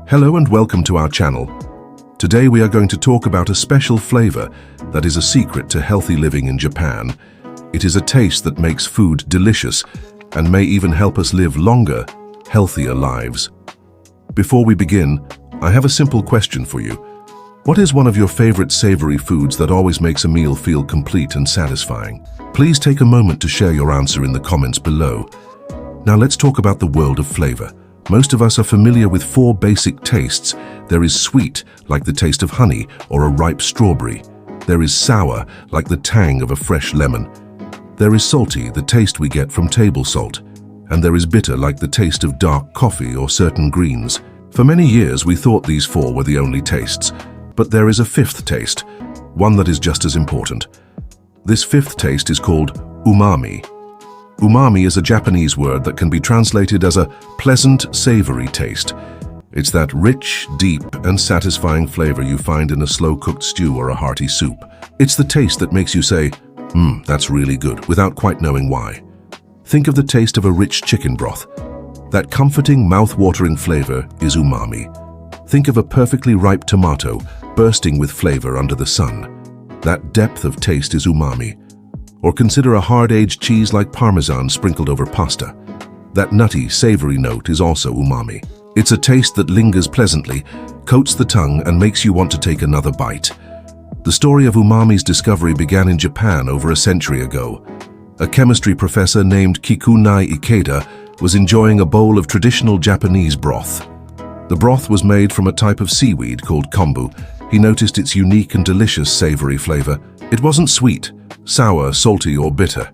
Hello and welcome to our channel. Today we are going to talk about a special flavor that is a secret to healthy living in Japan. It is a taste that makes food delicious and may even help us live longer, healthier lives. Before we begin, I have a simple question for you. What is one of your favorite savory foods that always makes a meal feel complete and satisfying? Please take a moment to share your answer in the comments below. Now let's talk about the world of flavor. Most of us are familiar with four basic tastes. There is sweet, like the taste of honey or a ripe strawberry. There is sour, like the tang of a fresh lemon. There is salty, the taste we get from table salt. And there is bitter, like the taste of dark coffee or certain greens. For many years, we thought these four were the only tastes. But there is a fifth taste, one that is just as important. This fifth taste is called umami. Umami is a Japanese word that can be translated as a pleasant, savory taste. It's that rich, deep, and satisfying flavor you find in a slow-cooked stew or a hearty soup. It's the taste that makes you say, that's really good, without quite knowing why. Think of the taste of a rich chicken broth. That comforting, mouth-watering flavor is umami. Think of a perfectly ripe tomato, bursting with flavor under the sun. That depth of taste is umami. Or consider a hard-aged cheese like Parmesan sprinkled over pasta. That nutty, savory note is also umami. It's a taste that lingers pleasantly, coats the tongue, and makes you want to take another bite. The story of umami's discovery began in Japan over a century ago. A chemistry professor named Kikunai Ikeda was enjoying a bowl of traditional Japanese broth. The broth was made from a type of seaweed called kombu. He noticed its unique and delicious savory flavor. It wasn't sweet, sour, salty, or bitter.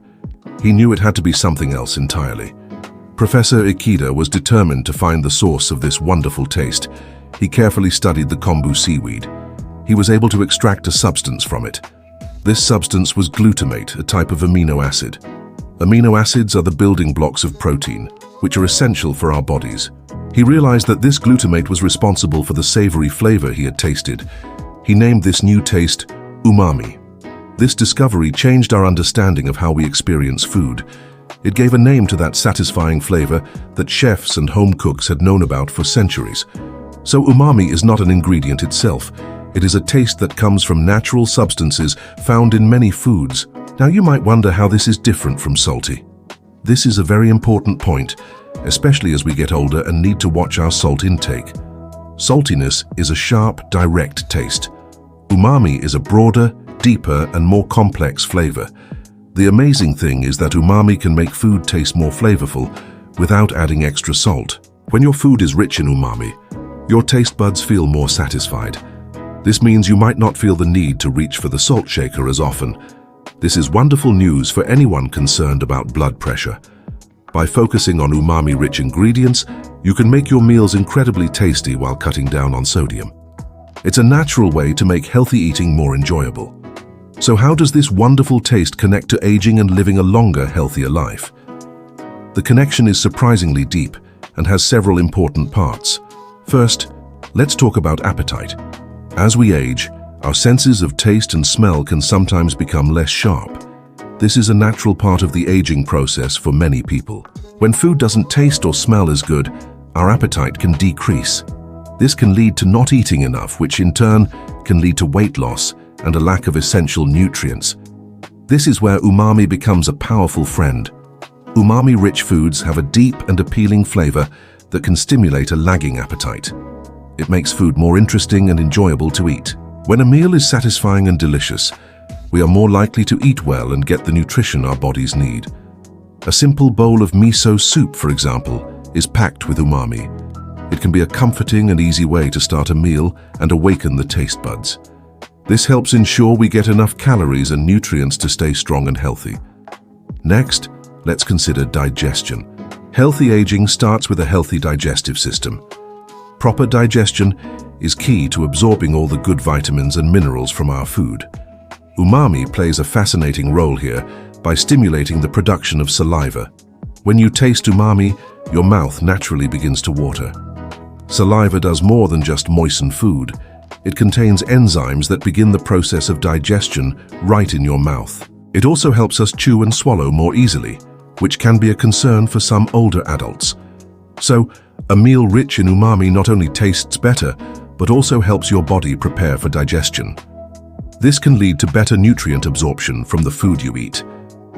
He knew it had to be something else entirely. Professor Ikeda was determined to find the source of this wonderful taste. He carefully studied the kombu seaweed. He was able to extract a substance from it. This substance was glutamate, a type of amino acid. Amino acids are the building blocks of protein, which are essential for our bodies. He realized that this glutamate was responsible for the savory flavor he had tasted. He named this new taste umami. This discovery changed our understanding of how we experience food. It gave a name to that satisfying flavor that chefs and home cooks had known about for centuries. So umami is not an ingredient itself. It is a taste that comes from natural substances found in many foods. Now you might wonder how this is different from salty. This is a very important point, especially as we get older and need to watch our salt intake. Saltiness is a sharp, direct taste. Umami is a broader, deeper, and more complex flavor. The amazing thing is that umami can make food taste more flavorful without adding extra salt. When your food is rich in umami, your taste buds feel more satisfied. This means you might not feel the need to reach for the salt shaker as often. This is wonderful news for anyone concerned about blood pressure. By focusing on umami-rich ingredients, you can make your meals incredibly tasty while cutting down on sodium. It's a natural way to make healthy eating more enjoyable. So how does this wonderful taste connect to aging and living a longer, healthier life? The connection is surprisingly deep and has several important parts. First, let's talk about appetite. As we age, our senses of taste and smell can sometimes become less sharp. This is a natural part of the aging process for many people. When food doesn't taste or smell as good, our appetite can decrease. This can lead to not eating enough, which in turn can lead to weight loss and a lack of essential nutrients. This is where umami becomes a powerful friend. Umami-rich foods have a deep and appealing flavor that can stimulate a lagging appetite. It makes food more interesting and enjoyable to eat. When a meal is satisfying and delicious, we are more likely to eat well and get the nutrition our bodies need. A simple bowl of miso soup, for example, is packed with umami. It can be a comforting and easy way to start a meal and awaken the taste buds. This helps ensure we get enough calories and nutrients to stay strong and healthy. Next, let's consider digestion. Healthy aging starts with a healthy digestive system. Proper digestion is key to absorbing all the good vitamins and minerals from our food. Umami plays a fascinating role here by stimulating the production of saliva. When you taste umami, your mouth naturally begins to water. Saliva does more than just moisten food. It contains enzymes that begin the process of digestion right in your mouth. It also helps us chew and swallow more easily, which can be a concern for some older adults. So, A meal rich in umami not only tastes better, but also helps your body prepare for digestion. This can lead to better nutrient absorption from the food you eat.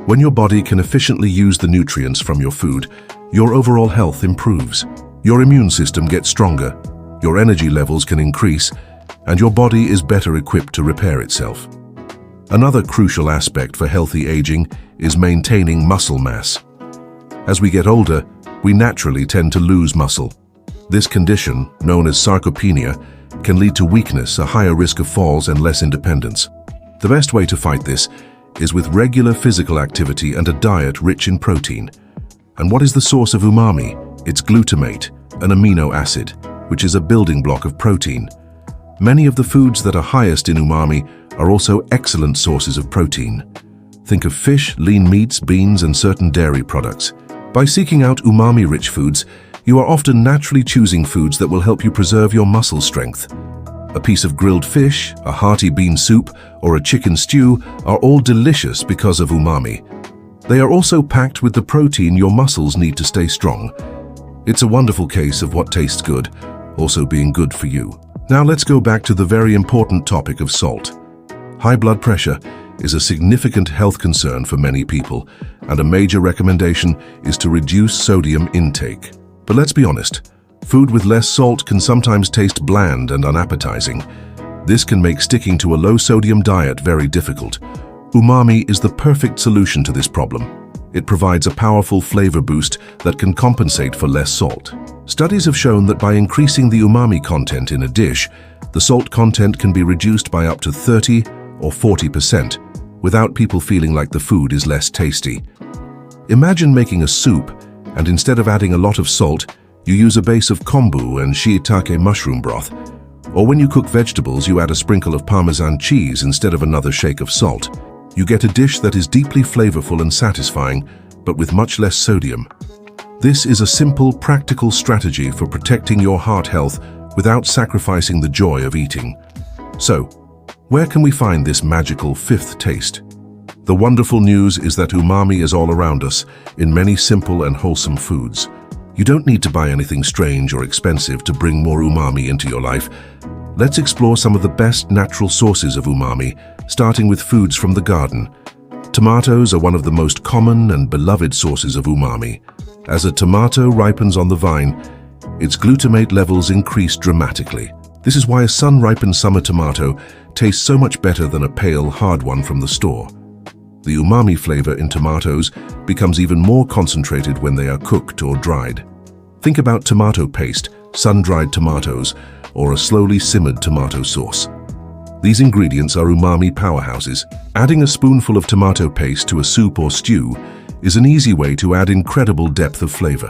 When your body can efficiently use the nutrients from your food, your overall health improves. Your immune system gets stronger, your energy levels can increase, and your body is better equipped to repair itself. Another crucial aspect for healthy aging is maintaining muscle mass. As we get older, we naturally tend to lose muscle. This condition, known as sarcopenia, can lead to weakness, a higher risk of falls, and less independence. The best way to fight this is with regular physical activity and a diet rich in protein. And what is the source of umami? It's glutamate, an amino acid, which is a building block of protein. Many of the foods that are highest in umami are also excellent sources of protein. Think of fish, lean meats, beans, and certain dairy products. By seeking out umami-rich foods, you are often naturally choosing foods that will help you preserve your muscle strength. A piece of grilled fish, a hearty bean soup, or a chicken stew are all delicious because of umami. They are also packed with the protein your muscles need to stay strong. It's a wonderful case of what tastes good, also being good for you. Now let's go back to the very important topic of salt. High blood pressure is a significant health concern for many people, and a major recommendation is to reduce sodium intake. But let's be honest, food with less salt can sometimes taste bland and unappetizing. This can make sticking to a low-sodium diet very difficult. Umami is the perfect solution to this problem. It provides a powerful flavor boost that can compensate for less salt. Studies have shown that by increasing the umami content in a dish, the salt content can be reduced by up to 30 or 40%, without people feeling like the food is less tasty. Imagine making a soup, and instead of adding a lot of salt, you use a base of kombu and shiitake mushroom broth. Or when you cook vegetables, you add a sprinkle of Parmesan cheese instead of another shake of salt. You get a dish that is deeply flavorful and satisfying, but with much less sodium. This is a simple, practical strategy for protecting your heart health without sacrificing the joy of eating. So, where can we find this magical fifth taste? The wonderful news is that umami is all around us, in many simple and wholesome foods. You don't need to buy anything strange or expensive to bring more umami into your life. Let's explore some of the best natural sources of umami, starting with foods from the garden. Tomatoes are one of the most common and beloved sources of umami. As a tomato ripens on the vine, its glutamate levels increase dramatically. This is why a sun-ripened summer tomato tastes so much better than a pale, hard one from the store. The umami flavor in tomatoes becomes even more concentrated when they are cooked or dried. Think about tomato paste, sun-dried tomatoes, or a slowly simmered tomato sauce. These ingredients are umami powerhouses. Adding a spoonful of tomato paste to a soup or stew is an easy way to add incredible depth of flavor.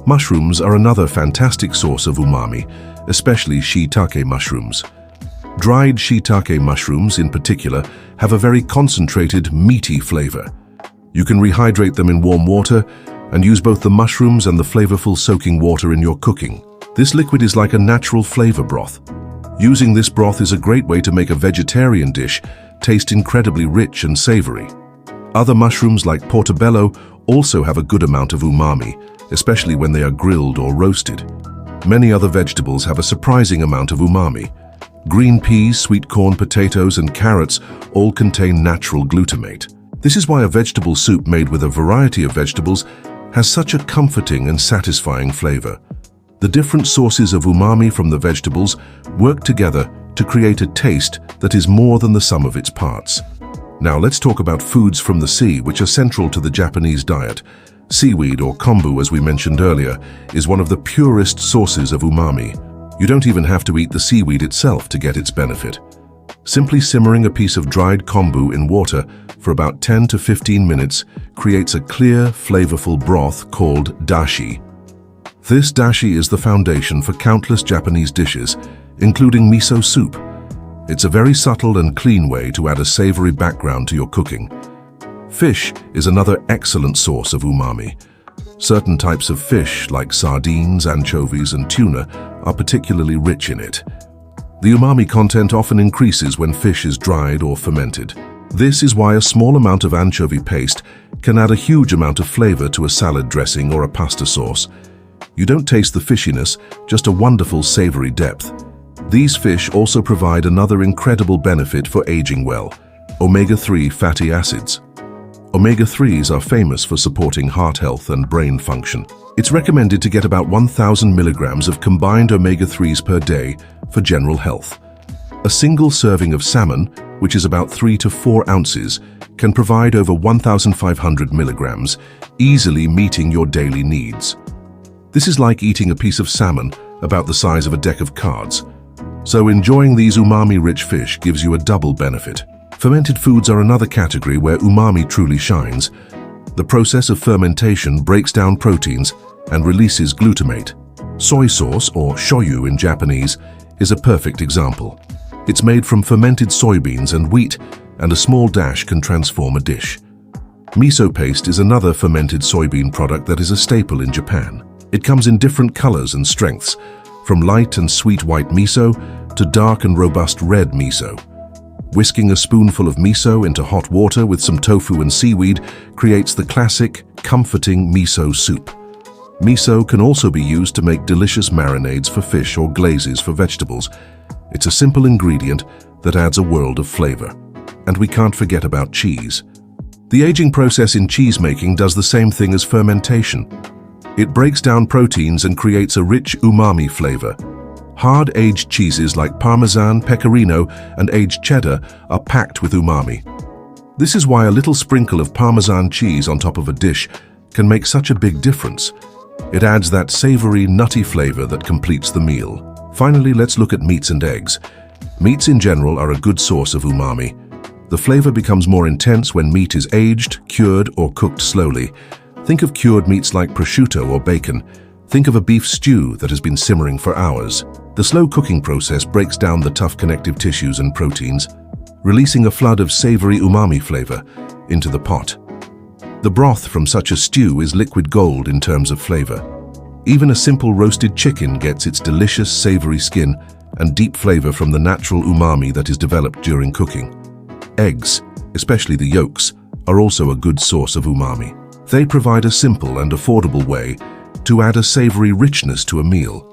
Mushrooms are another fantastic source of umami, especially shiitake mushrooms. Dried shiitake mushrooms, in particular, have a very concentrated, meaty flavor. You can rehydrate them in warm water and use both the mushrooms and the flavorful soaking water in your cooking. This liquid is like a natural flavor broth. Using this broth is a great way to make a vegetarian dish taste incredibly rich and savory. Other mushrooms like portobello also have a good amount of umami, especially when they are grilled or roasted. Many other vegetables have a surprising amount of umami. Green peas, sweet corn, potatoes, and carrots all contain natural glutamate. This is why a vegetable soup made with a variety of vegetables has such a comforting and satisfying flavor. The different sources of umami from the vegetables work together to create a taste that is more than the sum of its parts. Now let's talk about foods from the sea, which are central to the Japanese diet. Seaweed, or kombu as we mentioned earlier, is one of the purest sources of umami. You don't even have to eat the seaweed itself to get its benefit. Simply simmering a piece of dried kombu in water for about 10 to 15 minutes creates a clear, flavorful broth called dashi. This dashi is the foundation for countless Japanese dishes, including miso soup. It's a very subtle and clean way to add a savory background to your cooking. Fish is another excellent source of umami. Certain types of fish, like sardines, anchovies, and tuna, are particularly rich in it. The umami content often increases when fish is dried or fermented. This is why a small amount of anchovy paste can add a huge amount of flavor to a salad dressing or a pasta sauce. You don't taste the fishiness, just a wonderful savory depth. These fish also provide another incredible benefit for aging well: omega-3 fatty acids. Omega-3s are famous for supporting heart health and brain function. It's recommended to get about 1,000 milligrams of combined omega-3s per day for general health. A single serving of salmon, which is about 3 to 4 ounces, can provide over 1,500 milligrams, easily meeting your daily needs. This is like eating a piece of salmon about the size of a deck of cards. So enjoying these umami-rich fish gives you a double benefit. Fermented foods are another category where umami truly shines. The process of fermentation breaks down proteins and releases glutamate. Soy sauce, or shoyu in Japanese, is a perfect example. It's made from fermented soybeans and wheat, and a small dash can transform a dish. Miso paste is another fermented soybean product that is a staple in Japan. It comes in different colors and strengths, from light and sweet white miso to dark and robust red miso. Whisking a spoonful of miso into hot water with some tofu and seaweed creates the classic, comforting miso soup. Miso can also be used to make delicious marinades for fish or glazes for vegetables. It's a simple ingredient that adds a world of flavor. And we can't forget about cheese. The aging process in cheese making does the same thing as fermentation. It breaks down proteins and creates a rich umami flavor. Hard-aged cheeses like Parmesan, Pecorino, and aged cheddar are packed with umami. This is why a little sprinkle of Parmesan cheese on top of a dish can make such a big difference. It adds that savory, nutty flavor that completes the meal. Finally, let's look at meats and eggs. Meats in general are a good source of umami. The flavor becomes more intense when meat is aged, cured, or cooked slowly. Think of cured meats like prosciutto or bacon. Think of a beef stew that has been simmering for hours. The slow cooking process breaks down the tough connective tissues and proteins, releasing a flood of savory umami flavor into the pot. The broth from such a stew is liquid gold in terms of flavor. Even a simple roasted chicken gets its delicious savory skin and deep flavor from the natural umami that is developed during cooking. Eggs, especially the yolks, are also a good source of umami. They provide a simple and affordable way to add a savory richness to a meal.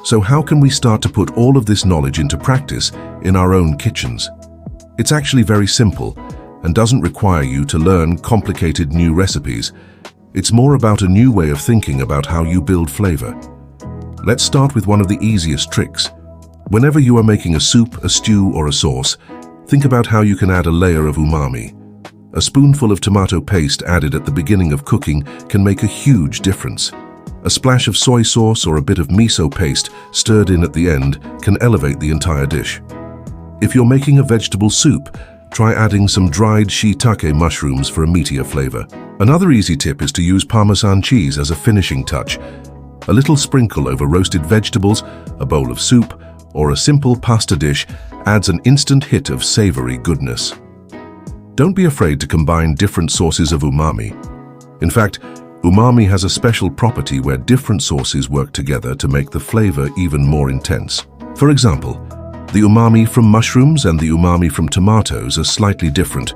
So how can we start to put all of this knowledge into practice in our own kitchens? It's actually very simple and doesn't require you to learn complicated new recipes. It's more about a new way of thinking about how you build flavor. Let's start with one of the easiest tricks. Whenever you are making a soup, a stew, or a sauce, think about how you can add a layer of umami. A spoonful of tomato paste added at the beginning of cooking can make a huge difference. A splash of soy sauce or a bit of miso paste stirred in at the end can elevate the entire dish. If you're making a vegetable soup, try adding some dried shiitake mushrooms for a meatier flavor. Another easy tip is to use Parmesan cheese as a finishing touch. A little sprinkle over roasted vegetables, a bowl of soup, or a simple pasta dish adds an instant hit of savory goodness. Don't be afraid to combine different sources of umami. In fact, umami has a special property where different sources work together to make the flavor even more intense. For example, the umami from mushrooms and the umami from tomatoes are slightly different.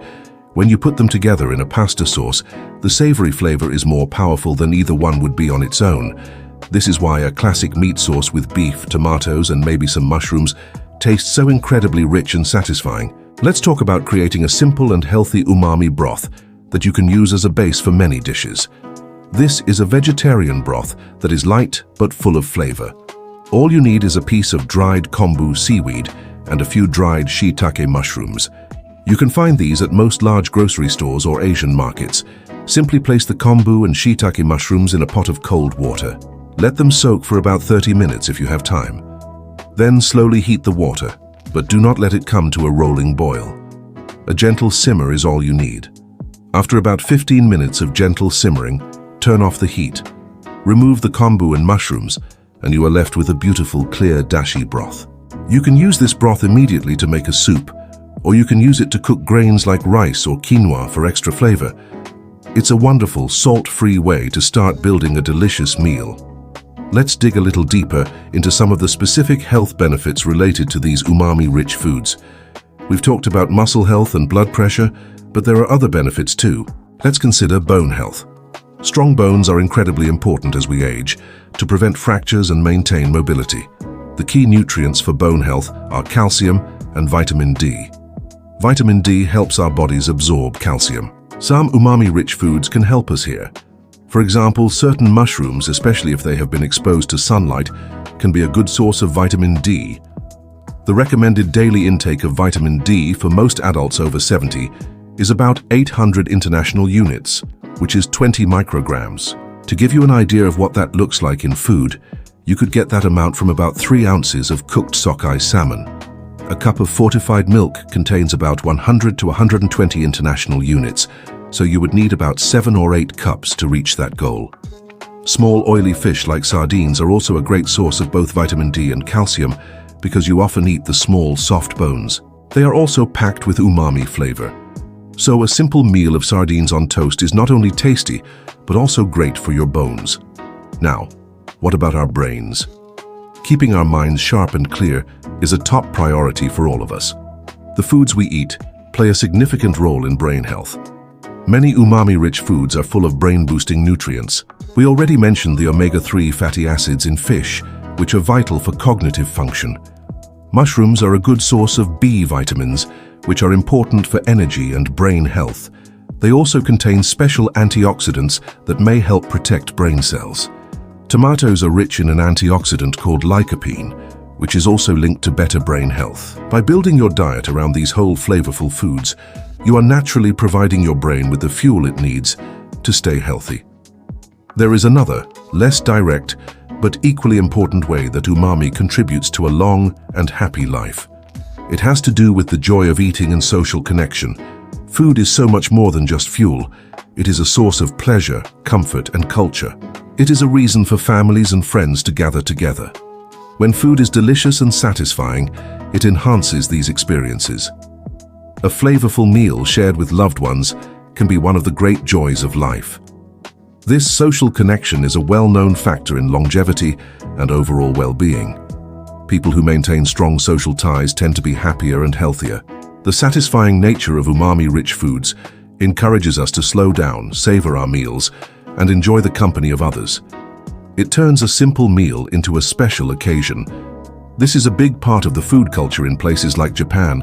When you put them together in a pasta sauce, the savory flavor is more powerful than either one would be on its own. This is why a classic meat sauce with beef, tomatoes, and maybe some mushrooms tastes so incredibly rich and satisfying. Let's talk about creating a simple and healthy umami broth that you can use as a base for many dishes. This is a vegetarian broth that is light but full of flavor. All you need is a piece of dried kombu seaweed and a few dried shiitake mushrooms. You can find these at most large grocery stores or Asian markets. Simply place the kombu and shiitake mushrooms in a pot of cold water. Let them soak for about 30 minutes if you have time. Then slowly heat the water, but do not let it come to a rolling boil. A gentle simmer is all you need. After about 15 minutes of gentle simmering, turn off the heat. Remove the kombu and mushrooms, and you are left with a beautiful, clear dashi broth. You can use this broth immediately to make a soup, or you can use it to cook grains like rice or quinoa for extra flavor. It's a wonderful, salt-free way to start building a delicious meal. Let's dig a little deeper into some of the specific health benefits related to these umami-rich foods. We've talked about muscle health and blood pressure, but there are other benefits too. Let's consider bone health. Strong bones are incredibly important as we age, to prevent fractures and maintain mobility. The key nutrients for bone health are calcium and vitamin D. Vitamin D helps our bodies absorb calcium. Some umami-rich foods can help us here. For example, certain mushrooms, especially if they have been exposed to sunlight, can be a good source of vitamin D. The recommended daily intake of vitamin D for most adults over 70 is about 800 international units, which is 20 micrograms. To give you an idea of what that looks like in food, you could get that amount from about 3 ounces of cooked sockeye salmon. A cup of fortified milk contains about 100 to 120 international units, so you would need about 7 or 8 cups to reach that goal. Small oily fish like sardines are also a great source of both vitamin D and calcium because you often eat the small, soft bones. They are also packed with umami flavor. So a simple meal of sardines on toast is not only tasty, but also great for your bones. Now, what about our brains? Keeping our minds sharp and clear is a top priority for all of us. The foods we eat play a significant role in brain health. Many umami-rich foods are full of brain-boosting nutrients. We already mentioned the omega-3 fatty acids in fish, which are vital for cognitive function. Mushrooms are a good source of B vitamins, which are important for energy and brain health. They also contain special antioxidants that may help protect brain cells. Tomatoes are rich in an antioxidant called lycopene, which is also linked to better brain health. By building your diet around these whole flavorful foods, you are naturally providing your brain with the fuel it needs to stay healthy. There is another, less direct, but equally important way that umami contributes to a long and happy life. It has to do with the joy of eating and social connection. Food is so much more than just fuel. It is a source of pleasure, comfort, and culture. It is a reason for families and friends to gather together. When food is delicious and satisfying, it enhances these experiences. A flavorful meal shared with loved ones can be one of the great joys of life. This social connection is a well-known factor in longevity and overall well-being. People who maintain strong social ties tend to be happier and healthier. The satisfying nature of umami-rich foods encourages us to slow down, savor our meals, and enjoy the company of others. It turns a simple meal into a special occasion. This is a big part of the food culture in places like Japan,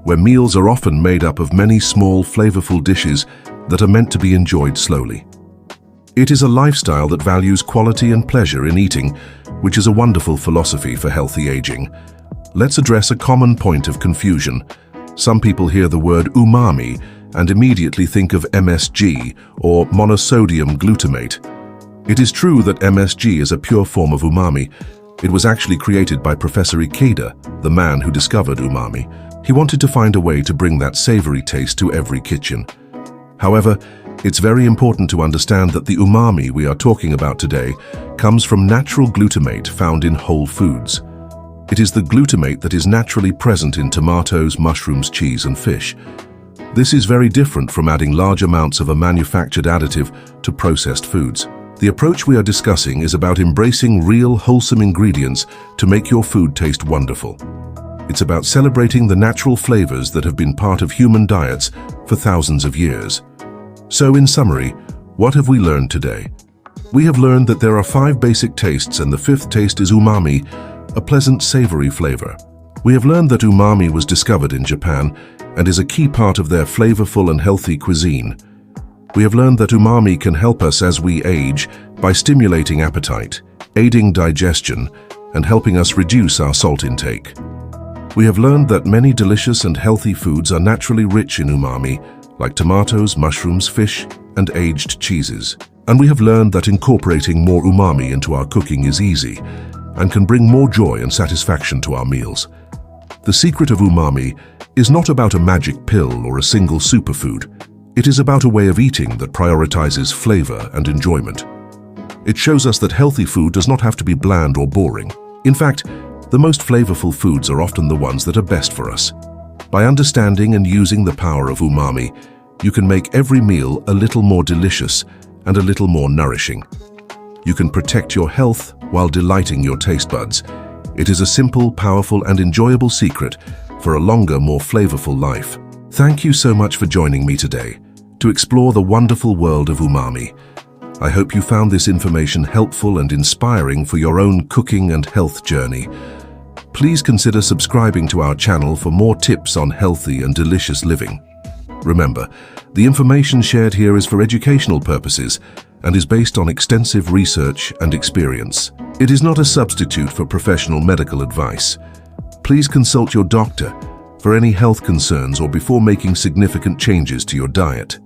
where meals are often made up of many small, flavorful dishes that are meant to be enjoyed slowly. It is a lifestyle that values quality and pleasure in eating, which is a wonderful philosophy for healthy aging. Let's address a common point of confusion. Some people hear the word umami and immediately think of MSG, or monosodium glutamate. It is true that MSG is a pure form of umami. It was actually created by Professor Ikeda, the man who discovered umami. He wanted to find a way to bring that savory taste to every kitchen. However, it's very important to understand that the umami we are talking about today comes from natural glutamate found in whole foods. It is the glutamate that is naturally present in tomatoes, mushrooms, cheese, and fish. This is very different from adding large amounts of a manufactured additive to processed foods. The approach we are discussing is about embracing real, wholesome ingredients to make your food taste wonderful. It's about celebrating the natural flavors that have been part of human diets for thousands of years. So in summary, what have we learned today? We have learned that there are 5 basic tastes, and the 5th taste is umami, a pleasant savory flavor. We have learned that umami was discovered in Japan and is a key part of their flavorful and healthy cuisine. We have learned that umami can help us as we age by stimulating appetite, aiding digestion, and helping us reduce our salt intake. We have learned that many delicious and healthy foods are naturally rich in umami, like tomatoes, mushrooms, fish, and aged cheeses. And we have learned that incorporating more umami into our cooking is easy and can bring more joy and satisfaction to our meals. The secret of umami is not about a magic pill or a single superfood. It is about a way of eating that prioritizes flavor and enjoyment. It shows us that healthy food does not have to be bland or boring. In fact, the most flavorful foods are often the ones that are best for us. By understanding and using the power of umami, you can make every meal a little more delicious and a little more nourishing. You can protect your health while delighting your taste buds. It is a simple, powerful, and enjoyable secret for a longer, more flavorful life. Thank you so much for joining me today to explore the wonderful world of umami. I hope you found this information helpful and inspiring for your own cooking and health journey. Please consider subscribing to our channel for more tips on healthy and delicious living. Remember, the information shared here is for educational purposes and is based on extensive research and experience. It is not a substitute for professional medical advice. Please consult your doctor for any health concerns or before making significant changes to your diet.